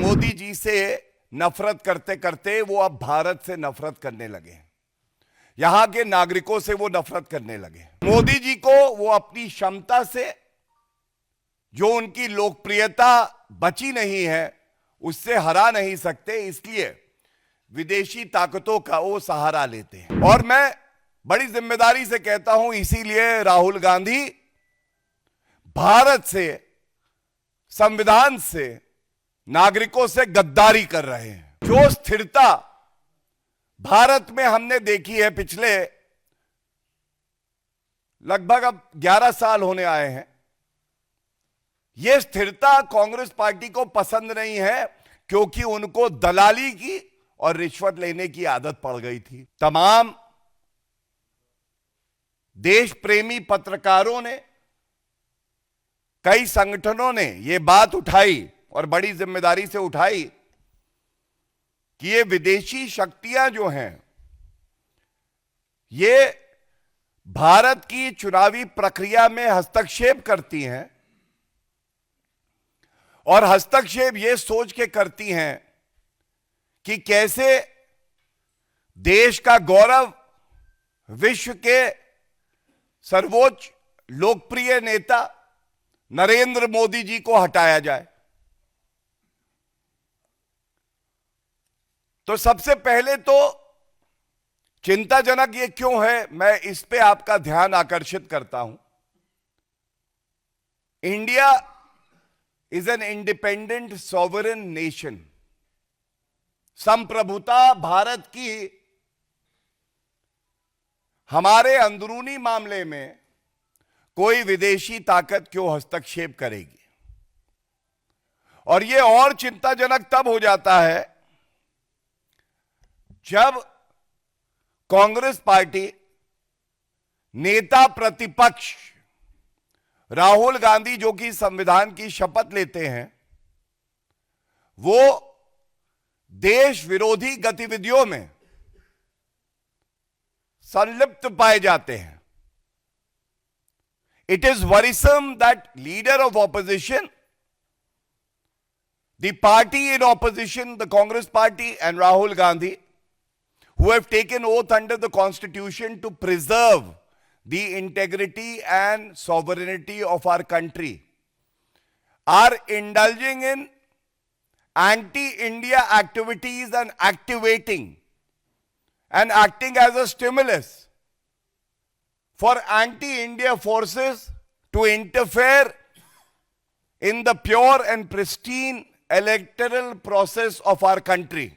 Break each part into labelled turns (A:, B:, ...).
A: मोदी जी से नफरत करते करते वो अब भारत से नफरत करने लगे, यहां के नागरिकों से वो नफरत करने लगे। मोदी जी को वो अपनी क्षमता से, जो उनकी लोकप्रियता बची नहीं है, उससे हरा नहीं सकते, इसलिए विदेशी ताकतों का वो सहारा लेते हैं। और मैं बड़ी जिम्मेदारी से कहता हूं, इसीलिए राहुल गांधी भारत से, संविधान से, नागरिकों से गद्दारी कर रहे हैं। जो स्थिरता भारत में हमने देखी है पिछले लगभग अब 11 साल होने आए हैं, यह स्थिरता कांग्रेस पार्टी को पसंद नहीं है, क्योंकि उनको दलाली की और रिश्वत लेने की आदत पड़ गई थी। तमाम देश प्रेमी पत्रकारों ने, कई संगठनों ने यह बात उठाई और बड़ी जिम्मेदारी से उठाई कि ये विदेशी शक्तियां जो हैं, ये भारत की चुनावी प्रक्रिया में हस्तक्षेप करती हैं, और हस्तक्षेप ये सोच के करती हैं कि कैसे देश का गौरव, विश्व के सर्वोच्च लोकप्रिय नेता नरेंद्र मोदी जी को हटाया जाए। तो सबसे पहले तो चिंताजनक ये क्यों है, मैं इस पे आपका ध्यान आकर्षित करता हूं। India is an independent sovereign nation. संप्रभुता भारत की हमारे अंदरूनी मामले में कोई विदेशी ताकत क्यों हस्तक्षेप करेगी। और यह और चिंताजनक तब हो जाता है जब कांग्रेस पार्टी नेता प्रतिपक्ष राहुल गांधी, जो कि संविधान की शपथ लेते हैं, वो देश विरोधी गतिविधियों में संलिप्त पाए जाते हैं। It is worrisome that leader of opposition, the party in opposition, the Congress party and Rahul Gandhi, who have taken oath under the Constitution to preserve the integrity and sovereignty of our country, are indulging in anti-India activities and activating and acting as a stimulus for anti-India forces to interfere in the pure and pristine electoral process of our country.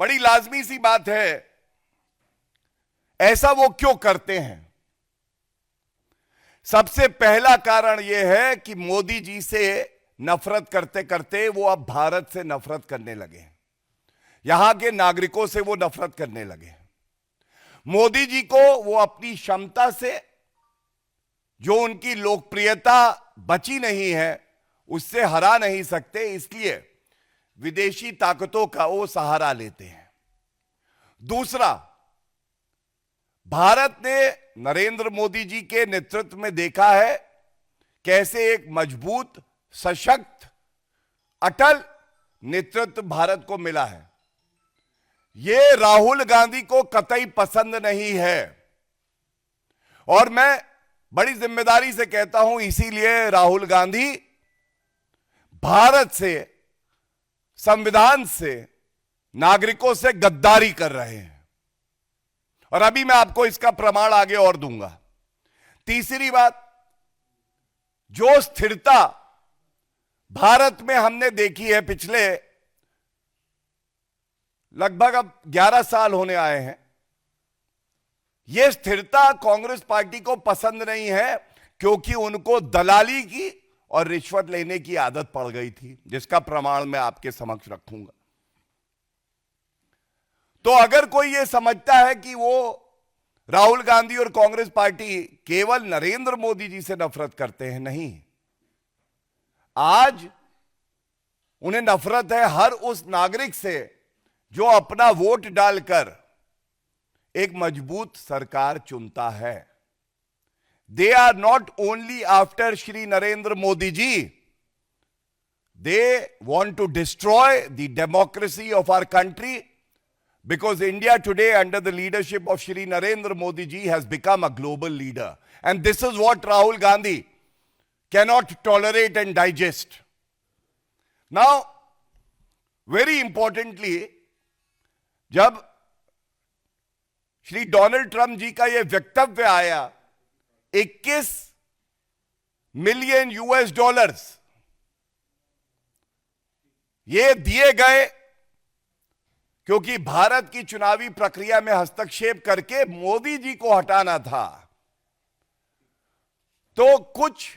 A: बड़ी लाजमी सी बात है, ऐसा वो क्यों करते हैं? सबसे पहला कारण यह है कि मोदी जी से नफरत करते करते वो अब भारत से नफरत करने लगे, यहां के नागरिकों से वो नफरत करने लगे। मोदी जी को वो अपनी क्षमता से, जो उनकी लोकप्रियता बची नहीं है, उससे हरा नहीं सकते, इसलिए विदेशी ताकतों का वो सहारा लेते हैं। दूसरा, भारत ने नरेंद्र मोदी जी के नेतृत्व में देखा है कैसे एक मजबूत, सशक्त, अटल नेतृत्व भारत को मिला है। यह राहुल गांधी को कतई पसंद नहीं है, और मैं बड़ी जिम्मेदारी से कहता हूं, इसीलिए राहुल गांधी भारत से, संविधान से, नागरिकों से गद्दारी कर रहे हैं। और अभी मैं आपको इसका प्रमाण आगे और दूंगा। तीसरी बात, जो स्थिरता भारत में हमने देखी है पिछले लगभग अब 11 साल होने आए हैं, यह स्थिरता कांग्रेस पार्टी को पसंद नहीं है, क्योंकि उनको दलाली की और रिश्वत लेने की आदत पड़ गई थी, जिसका प्रमाण मैं आपके समक्ष रखूंगा। तो अगर कोई यह समझता है कि वो राहुल गांधी और कांग्रेस पार्टी केवल नरेंद्र मोदी जी से नफरत करते हैं, नहीं, आज उन्हें नफरत है हर उस नागरिक से जो अपना वोट डालकर एक मजबूत सरकार चुनता है। They are not only after Shri Narendra Modi ji, They want to destroy the democracy of our country because India today, under the leadership of Shri Narendra Modi ji, has become a global leader. And this is what Rahul Gandhi cannot tolerate and digest. Now, very importantly, जब Shri Donald Trump जी का यह वक्तव्य आया, 21 million US dollars ये दिए गए क्योंकि भारत की चुनावी प्रक्रिया में हस्तक्षेप करके मोदी जी को हटाना था। तो कुछ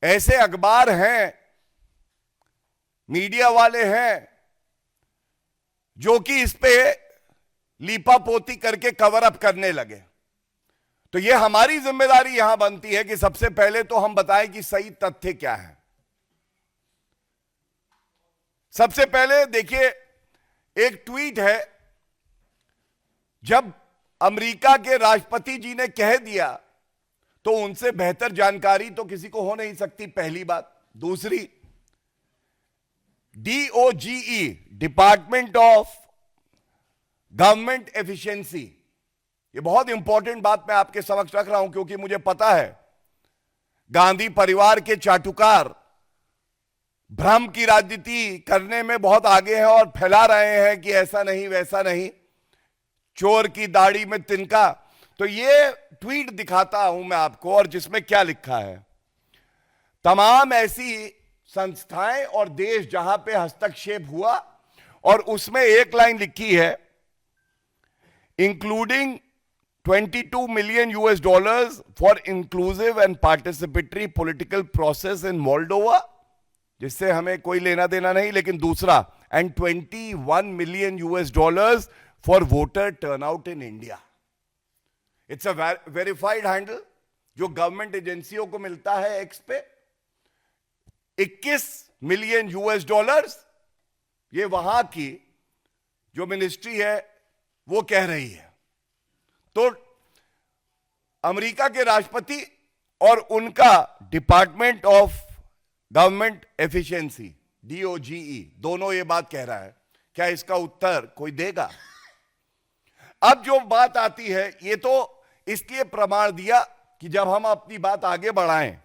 A: ऐसे अखबार हैं, मीडिया वाले हैं, जो कि इस पे लीपापोती करके कवर अप करने लगे। तो ये हमारी जिम्मेदारी यहां बनती है कि सबसे पहले तो हम बताएं कि सही तथ्य क्या है। सबसे पहले देखिए, एक ट्वीट है, जब अमेरिका के राष्ट्रपति जी ने कह दिया तो उनसे बेहतर जानकारी तो किसी को हो नहीं सकती, पहली बात। दूसरी, DOGE, department of government efficiency, ये बहुत इंपॉर्टेंट बात मैं आपके समक्ष रख रहा हूं क्योंकि मुझे पता है गांधी परिवार के चाटुकार भ्रम की राजनीति करने में बहुत आगे हैं और फैला रहे हैं कि ऐसा नहीं वैसा नहीं, चोर की दाढ़ी में तिनका। तो ये ट्वीट दिखाता हूं मैं आपको, और जिसमें क्या लिखा है, तमाम ऐसी संस्थाएं और देश जहां पे हस्तक्षेप हुआ, और उसमें एक लाइन लिखी है, including 22 million US dollars for inclusive and participatory political process in Moldova, जिससे हमें कोई लेना देना नहीं। लेकिन दूसरा, and 21 million US dollars for voter turnout in India. It's a verified handle जो गवर्नमेंट एजेंसियों को मिलता है एक्स पे। 21 मिलियन यूएस डॉलर्स ये वहां की जो मिनिस्ट्री है वो कह रही है। तो अमेरिका के राष्ट्रपति और उनका department of government efficiency, DOGE, दोनों ये बात कह रहा है। क्या इसका उत्तर कोई देगा? अब जो बात आती है, ये तो इसलिए प्रमाण दिया कि जब हम अपनी बात आगे बढ़ाएं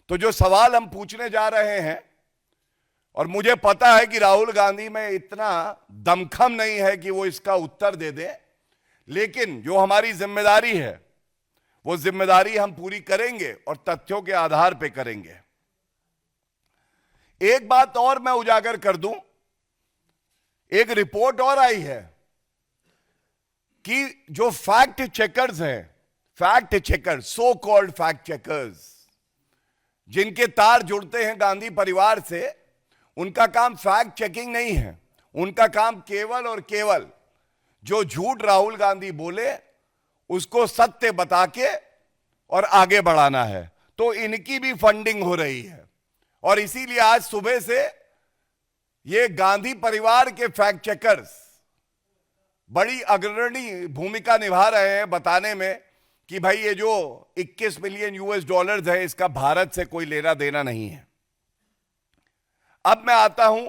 A: तो जो सवाल हम पूछने जा रहे हैं, और मुझे पता है कि राहुल गांधी में इतना दमखम नहीं है कि वो इसका उत्तर दे दें, लेकिन जो हमारी जिम्मेदारी है वो जिम्मेदारी हम पूरी करेंगे और तथ्यों के आधार पर करेंगे। एक बात और मैं उजागर कर दूं, एक रिपोर्ट और आई है कि जो फैक्ट चेकर्स हैं, fact checkers, so called fact checkers, जिनके तार जुड़ते हैं गांधी परिवार से, उनका काम फैक्ट चेकिंग नहीं है। उनका काम केवल और केवल जो झूठ राहुल गांधी बोले उसको सत्य बता के और आगे बढ़ाना है। तो इनकी भी फंडिंग हो रही है, और इसीलिए आज सुबह से ये गांधी परिवार के फैक्ट चेकर्स बड़ी अग्रणी भूमिका निभा रहे हैं बताने में कि भाई ये जो 21 मिलियन यूएस डॉलर्स है इसका भारत से कोई लेना देना नहीं है। अब मैं आता हूं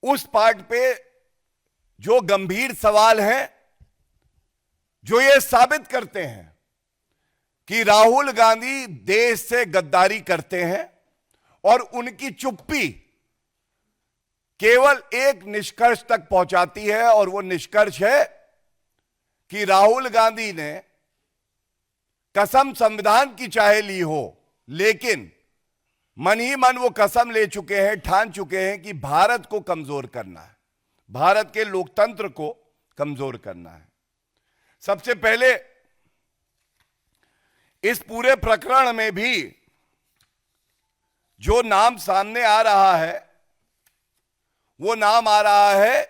A: उस पार्ट पे जो गंभीर सवाल हैं, जो ये साबित करते हैं कि राहुल गांधी देश से गद्दारी करते हैं, और उनकी चुप्पी केवल एक निष्कर्ष तक पहुंचाती है, और वो निष्कर्ष है कि राहुल गांधी ने कसम संविधान की चाहे ली हो, लेकिन मन ही मन वो कसम ले चुके हैं, ठान चुके हैं कि भारत को कमजोर करना है, भारत के लोकतंत्र को कमजोर करना है। सबसे पहले इस पूरे प्रकरण में भी जो नाम सामने आ रहा है वो नाम आ रहा है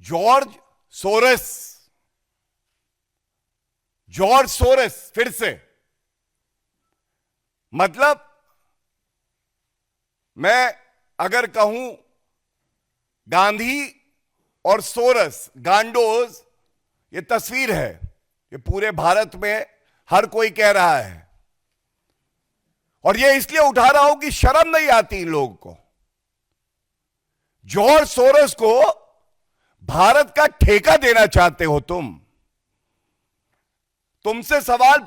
A: जॉर्ज सोरेस। जॉर्ज सोरेस, फिर से, मतलब मैं अगर कहूं गांधी और सोरेस, गांडोज, ये तस्वीर है, ये पूरे भारत में हर कोई कह रहा है। और यह इसलिए उठा रहा हूं कि शर्म नहीं आती इन लोगों को। जॉर्ज सोरोस को भारत का ठेका देना चाहते हो तुमसे सवाल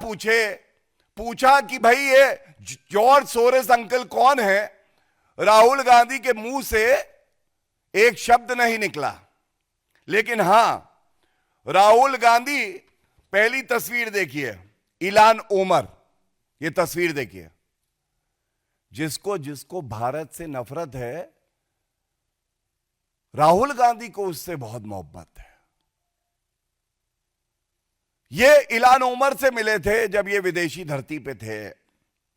A: पूछा कि भाई ये जॉर्ज सोरोस अंकल कौन है, राहुल गांधी के मुंह से एक शब्द नहीं निकला। लेकिन हां, राहुल गांधी, पहली तस्वीर देखिए, इलान ओमर, ये तस्वीर देखिए। जिसको जिसको भारत से नफरत है, राहुल गांधी को उससे बहुत मोहब्बत है। ये इलान ओमर से मिले थे जब ये विदेशी धरती पे थे।